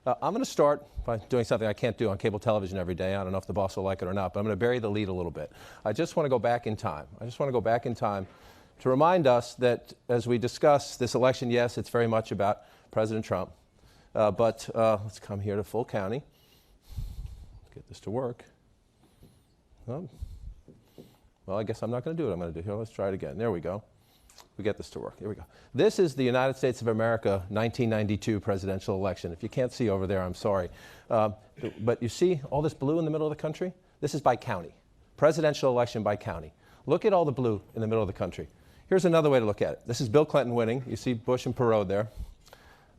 I'm going to start by doing something I can't do on cable television every day. I don't know if the boss will like it or not, but I'm going to bury the lead a little bit. I just want to go back in time. I just want to go back in time to remind us that as we discuss this election, yes, it's very much about President Trump. But let's come here to full county. Let's get this to work. Well, I guess I'm not going to do what I'm going to do here. Let's try it again. There we go. We get this to work. Here we go. This is the United States of America 1992 presidential election. If you can't see over there, I'm sorry. But you see all this blue in the middle of the country? This is by county. Presidential election by county. Look at all the blue in the middle of the country. Here's another way to look at it. This is Bill Clinton winning. You see Bush and Perot there.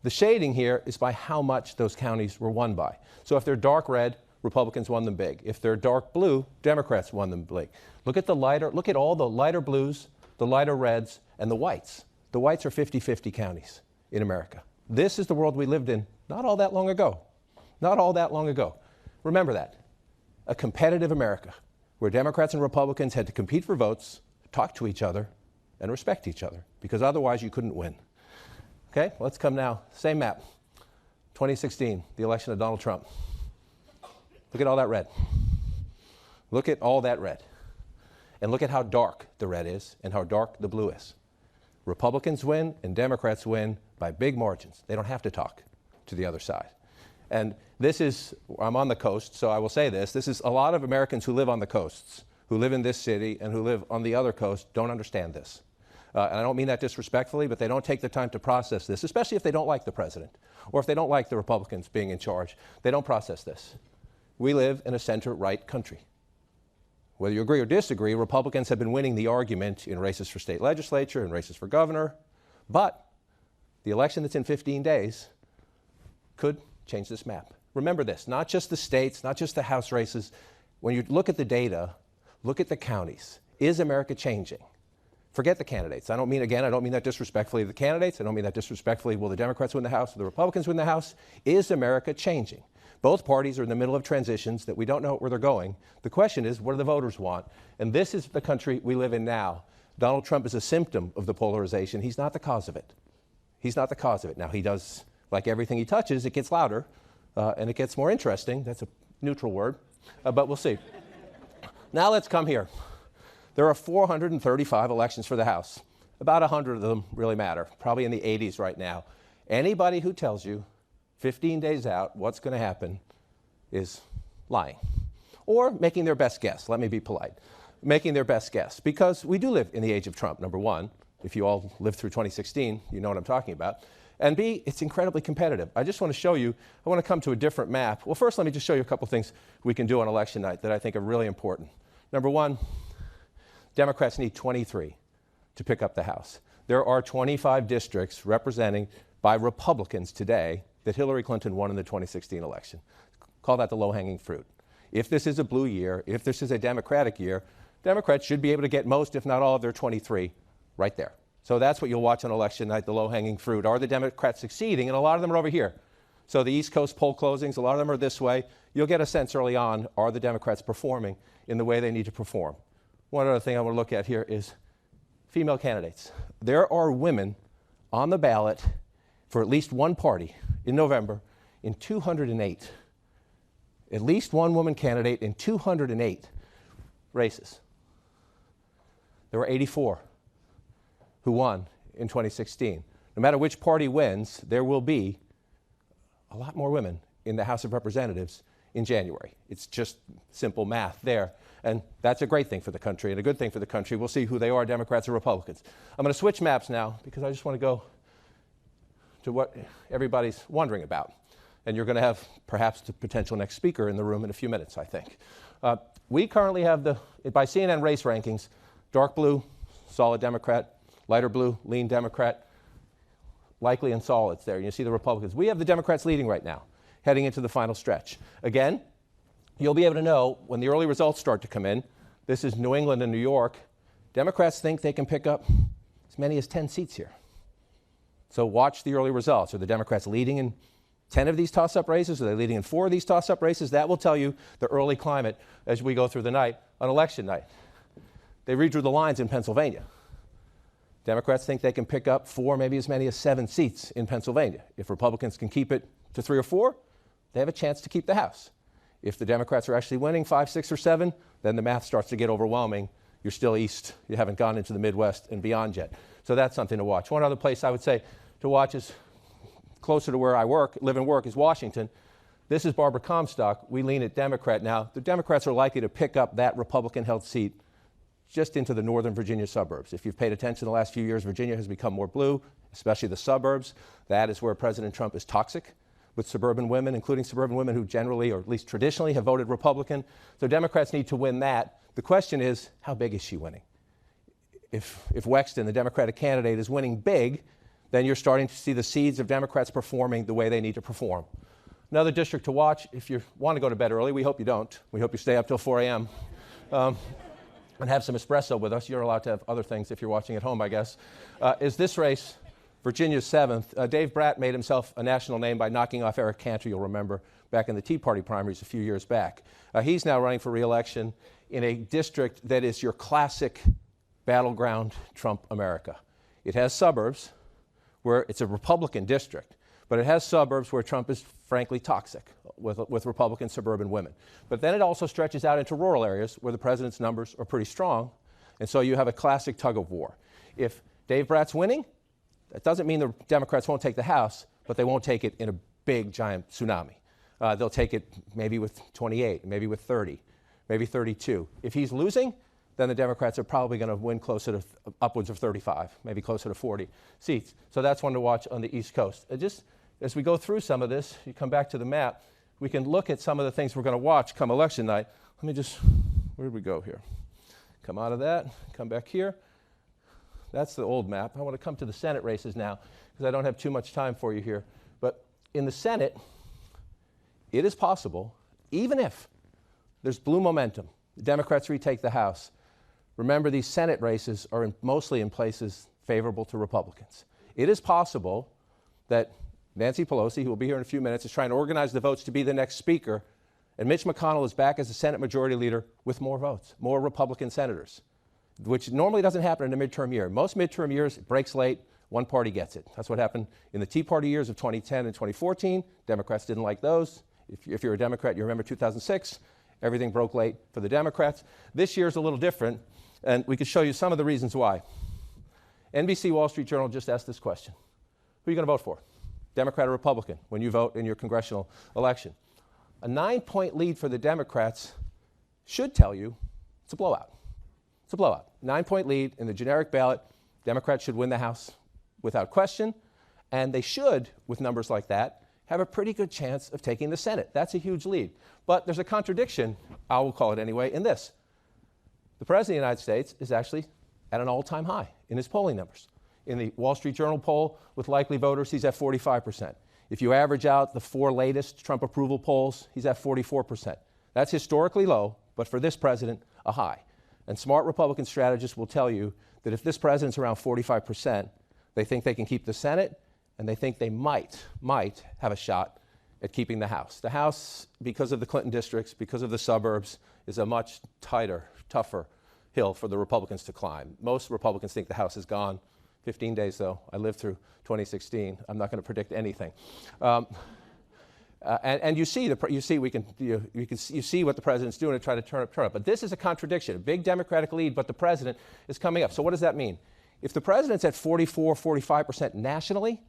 The shading here is by how much those counties were won by. So if they're dark red, Republicans won them big. If they're dark blue, Democrats won them big. Look at all the lighter blues, the lighter reds, and the whites. The whites are 50-50 counties in America. This is the world we lived in not all that long ago. Not all that long ago. Remember that. A competitive America where Democrats and Republicans had to compete for votes, talk to each other, and respect each other, because otherwise you couldn't win. Okay, let's come now. Same map. 2016, the election of Donald Trump. Look at all that red. Look at all that red. And look at how dark the red is and how dark the blue is. Republicans win and Democrats win by big margins. They don't have to talk to the other side. And this is, I'm on the coast, so I will say this is a lot of Americans who live on the coasts, who live in this city and who live on the other coast, don't understand this. And I don't mean that disrespectfully, but they don't take the time to process this, especially if they don't like the president or if they don't like the Republicans being in charge. They don't process this. We live in a center-right country. Whether you agree or disagree, Republicans have been winning the argument in races for state legislature and races for governor, but the election that's in 15 days could change this map. Remember this, not just the states, not just the House races. When you look at the data, look at the counties. Is America changing? Forget the candidates. I don't mean that disrespectfully to the candidates. I don't mean that disrespectfully, will the Democrats win the House or the Republicans win the House? Is America changing? Both parties are in the middle of transitions that we don't know where they're going. The question is, what do the voters want? And this is the country we live in now. Donald Trump is a symptom of the polarization. He's not the cause of it. He's not the cause of it. Now, he does, like everything he touches, it gets louder and it gets more interesting. That's a neutral word, but we'll see. Now let's come here. There are 435 elections for the House. About 100 of them really matter, probably in the 80s right now. Anybody who tells you 15 days out what's going to happen is lying or making their best guess. Let me be polite. Making their best guess, because we do live in the age of Trump, number one. If you all lived through 2016, you know what I'm talking about. And B, it's incredibly competitive. I just want to show you, I want to come to a different map. Well, first, let me just show you a couple things we can do on election night that I think are really important. Number one, Democrats need 23 to pick up the House. There are 25 districts representing by Republicans today that Hillary Clinton won in the 2016 election. Call that the low-hanging fruit. If this is a blue year, if this is a Democratic year, Democrats should be able to get most, if not all, of their 23 right there. So that's what you'll watch on election night, the low-hanging fruit. Are the Democrats succeeding? And a lot of them are over here. So the East Coast poll closings, a lot of them are this way. You'll get a sense early on, are the Democrats performing in the way they need to perform? One other thing I want to look at here is female candidates. There are women on the ballot for at least one party in November in 208. At least one woman candidate in 208 races. There were 84 who won in 2016. No matter which party wins, there will be a lot more women in the House of Representatives in January. It's just simple math there. And that's a great thing for the country and a good thing for the country. We'll see who they are, Democrats or Republicans. I'm going to switch maps now because I just want to go to what everybody's wondering about. And you're going to have perhaps the potential next speaker in the room in a few minutes, I think. We currently have by CNN race rankings, dark blue, solid Democrat, lighter blue, lean Democrat, likely and solids there. You see the Republicans. We have the Democrats leading right now, heading into the final stretch. Again, you'll be able to know when the early results start to come in. This is New England and New York. Democrats think they can pick up as many as 10 seats here. So watch the early results. Are the Democrats leading in 10 of these toss-up races? Are they leading in 4 of these toss-up races? That will tell you the early climate as we go through the night on election night. They redrew the lines in Pennsylvania. Democrats think they can pick up 4, maybe as many as 7 seats in Pennsylvania. If Republicans can keep it to 3 or 4, they have a chance to keep the House. If the Democrats are actually winning 5, 6, or 7, then the math starts to get overwhelming. You're still east. You haven't gone into the Midwest and beyond yet. So that's something to watch. One other place I would say to watch is closer to where I live and work, is Washington. This is Barbara Comstock. We lean at Democrat now. The Democrats are likely to pick up that Republican-held seat just into the northern Virginia suburbs. If you've paid attention the last few years, Virginia has become more blue, especially the suburbs. That is where President Trump is toxic with suburban women, including suburban women who generally, or at least traditionally, have voted Republican. So Democrats need to win that. The question is, how big is she winning? If Wexton, the Democratic candidate, is winning big, then you're starting to see the seeds of Democrats performing the way they need to perform. Another district to watch, if you want to go to bed early, we hope you don't. We hope you stay up till 4 a.m. And have some espresso with us. You're allowed to have other things if you're watching at home, I guess. Is this race, Virginia's 7th. Dave Bratt made himself a national name by knocking off Eric Cantor, you'll remember, back in the Tea Party primaries a few years back. He's now running for re-election in a district that is your classic battleground Trump America. It has suburbs where it's a Republican district, but it has suburbs where Trump is frankly toxic with Republican suburban women. But then it also stretches out into rural areas where the president's numbers are pretty strong, and so you have a classic tug of war. If Dave Bratt's winning, that doesn't mean the Democrats won't take the House, but they won't take it in a big, giant tsunami. They'll take it maybe with 28, maybe with 30, maybe 32. If he's losing, then the Democrats are probably going to win closer to upwards of 35, maybe closer to 40 seats. So that's one to watch on the East Coast. Just as we go through some of this, you come back to the map, we can look at some of the things we're going to watch come election night. Let me just, where did we go here? Come out of that, come back here. That's the old map. I want to come to the Senate races now because I don't have too much time for you here. But in the Senate, it is possible, even if there's blue momentum, the Democrats retake the House. Remember, these Senate races are mostly in places favorable to Republicans. It is possible that Nancy Pelosi, who will be here in a few minutes, is trying to organize the votes to be the next speaker, and Mitch McConnell is back as the Senate Majority Leader with more votes, more Republican senators, which normally doesn't happen in a midterm year. Most midterm years, it breaks late, one party gets it. That's what happened in the Tea Party years of 2010 and 2014. Democrats didn't like those. If you're a Democrat, you remember 2006, everything broke late for the Democrats. This year's a little different, and we could show you some of the reasons why. NBC Wall Street Journal just asked this question. Who are you going to vote for? Democrat or Republican when you vote in your congressional election? A 9-point lead for the Democrats should tell you it's a blowout. It's a blowout. 9-point lead in the generic ballot. Democrats should win the House without question, and they should, with numbers like that, have a pretty good chance of taking the Senate. That's a huge lead. But there's a contradiction, I will call it anyway, in this. The President of the United States is actually at an all-time high in his polling numbers. In the Wall Street Journal poll with likely voters, he's at 45%. If you average out the 4 latest Trump approval polls, he's at 44%. That's historically low, but for this president, a high. And smart Republican strategists will tell you that if this president's around 45%, they think they can keep the Senate, and they think they might have a shot at keeping the House. The House, because of the Clinton districts, because of the suburbs, is a much tighter, tougher hill for the Republicans to climb. Most Republicans think the House is gone. 15 days, though. I lived through 2016. I'm not going to predict anything. And you see what the president's doing to try to turn up. But this is a contradiction. A big Democratic lead, but the president is coming up. So what does that mean? If the president's at 44, 45% nationally,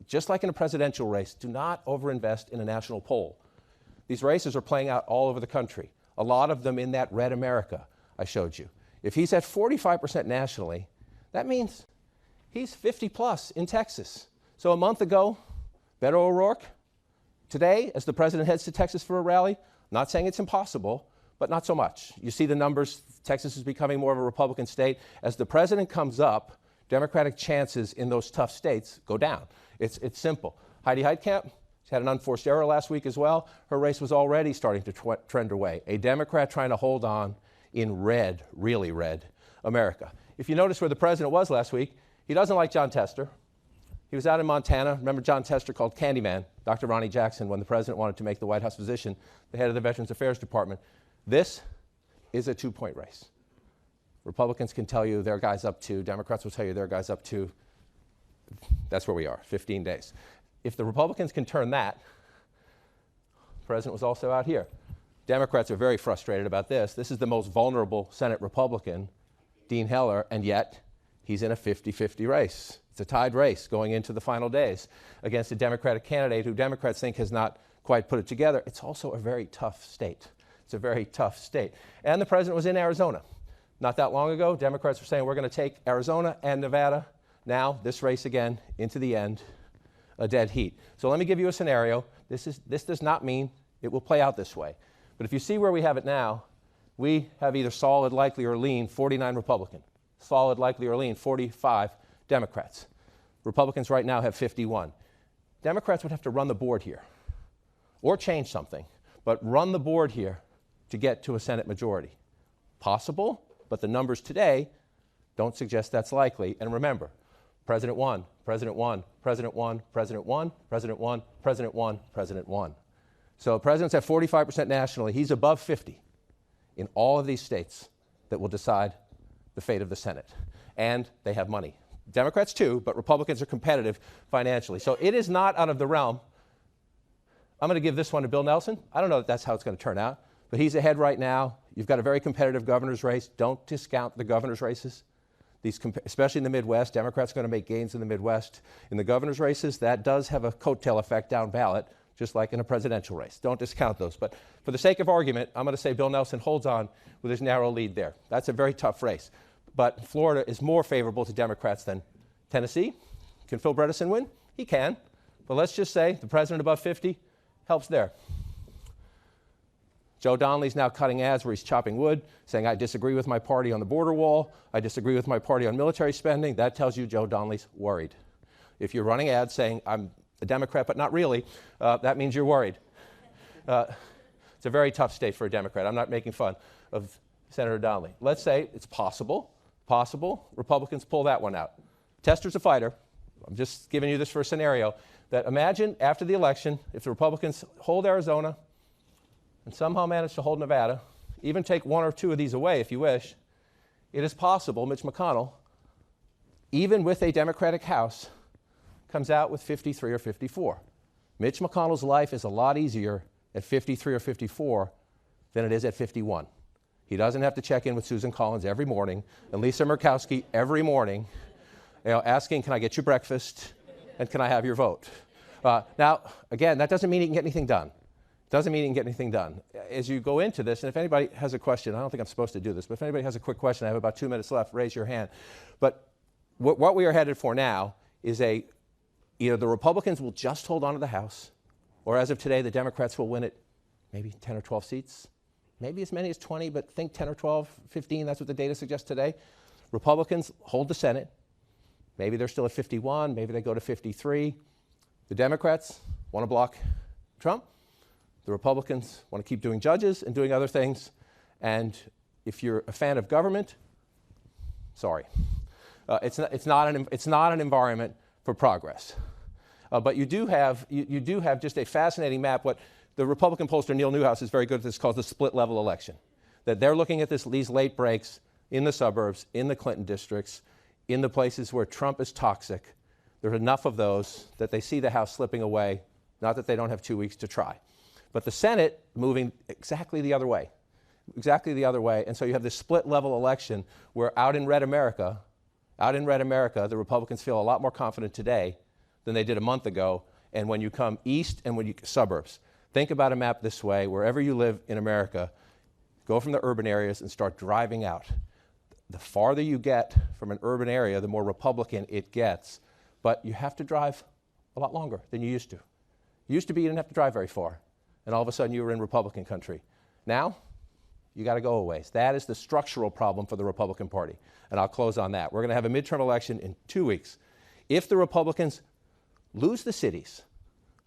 just like in a presidential race, do not overinvest in a national poll. These races are playing out all over the country. A lot of them in that red America I showed you. If he's at 45% nationally, that means he's 50 plus in Texas. So a month ago, Beto O'Rourke. Today, as the president heads to Texas for a rally, not saying it's impossible, but not so much. You see the numbers. Texas is becoming more of a Republican state. As the president comes up, Democratic chances in those tough states go down. It's simple. Heidi Heitkamp, she had an unforced error last week as well. Her race was already starting to trend away. A Democrat trying to hold on in red, really red, America. If you notice where the president was last week, he doesn't like John Tester. He was out in Montana. Remember John Tester called Candyman, Dr. Ronnie Jackson, when the president wanted to make the White House physician the head of the Veterans Affairs Department. This is a 2-point race. Republicans can tell you their guy's up 2. Democrats will tell you their guy's up 2. That's where we are, 15 days. If the Republicans can turn that, president was also out here. Democrats are very frustrated about this. This is the most vulnerable Senate Republican, Dean Heller, and yet he's in a 50-50 race. It's a tied race going into the final days against a Democratic candidate who Democrats think has not quite put it together. It's also a very tough state. It's a very tough state. And the president was in Arizona. Not that long ago, Democrats were saying we're going to take Arizona and Nevada. Now, this race again, into the end, a dead heat. So let me give you a scenario. This does not mean it will play out this way. But if you see where we have it now, we have either solid, likely, or lean 49 Republican. Solid, likely, or lean 45 Democrats. Republicans right now have 51. Democrats would have to run the board here or change something, but run the board here to get to a Senate majority. Possible, but the numbers today don't suggest that's likely. And remember, President won, President won, President won, President won, President won, President won, President won. So the president's at 45% nationally. He's above 50 in all of these states that will decide the fate of the Senate. And they have money. Democrats too, but Republicans are competitive financially. So it is not out of the realm. I'm going to give this one to Bill Nelson. I don't know if that's how it's going to turn out, but he's ahead right now. You've got a very competitive governor's race. Don't discount the governor's races. Especially in the Midwest, Democrats are going to make gains in the Midwest. In the governor's races, that does have a coattail effect down ballot, just like in a presidential race. Don't discount those. But for the sake of argument, I'm going to say Bill Nelson holds on with his narrow lead there. That's a very tough race. But Florida is more favorable to Democrats than Tennessee. Can Phil Bredesen win? He can. But let's just say the president above 50 helps there. Joe Donnelly's now cutting ads where he's chopping wood, saying, I disagree with my party on the border wall. I disagree with my party on military spending. That tells you Joe Donnelly's worried. If you're running ads saying, I'm a Democrat, but not really, that means you're worried. It's a very tough state for a Democrat. I'm not making fun of Senator Donnelly. Let's say it's possible Republicans pull that one out. Tester's a fighter. I'm just giving you this for a scenario that imagine after the election, if the Republicans hold Arizona and somehow manage to hold Nevada, even take one or two of these away if you wish, it is possible Mitch McConnell, even with a Democratic House, comes out with 53 or 54. Mitch McConnell's life is a lot easier at 53 or 54 than it is at 51. He doesn't have to check in with Susan Collins every morning and Lisa Murkowski every morning, asking, can I get you breakfast and can I have your vote? Now, again, that doesn't mean he can get anything done. Doesn't mean he can get anything done. As you go into this, and if anybody has a question, I don't think I'm supposed to do this, but if anybody has a quick question, I have about 2 minutes left, raise your hand. But what we are headed for now is either the Republicans will just hold on to the House, or as of today, the Democrats will win it maybe 10 or 12 seats, maybe as many as 20, but think 10 or 12, 15, that's what the data suggests today. Republicans hold the Senate. Maybe they're still at 51, maybe they go to 53. The Democrats want to block Trump. The Republicans want to keep doing judges and doing other things. And if you're a fan of government, sorry. It's not an environment for progress. But you do have just a fascinating map. What the Republican pollster Neil Newhouse is very good at this, called the split level election. That they're looking at these late breaks in the suburbs, in the Clinton districts, in the places where Trump is toxic. There are enough of those that they see the House slipping away, not that they don't have 2 weeks to try. But the Senate moving exactly the other way. And so you have this split level election where out in red America, the Republicans feel a lot more confident today than they did a month ago. And when you come east and suburbs, think about a map this way. Wherever you live in America, go from the urban areas and start driving out. The farther you get from an urban area, the more Republican it gets. But you have to drive a lot longer than you used to. It used to be you didn't have to drive very far. And all of a sudden you were in Republican country. Now, you got to go a ways. That is the structural problem for the Republican Party. And I'll close on that. We're going to have a midterm election in 2 weeks. If the Republicans lose the cities,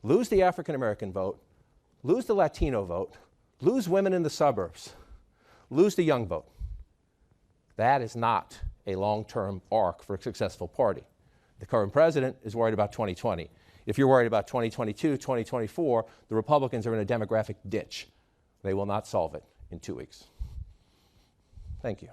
lose the African American vote, lose the Latino vote, lose women in the suburbs, lose the young vote, that is not a long-term arc for a successful party. The current president is worried about 2020. If you're worried about 2022, 2024, the Republicans are in a demographic ditch. They will not solve it in 2 weeks. Thank you.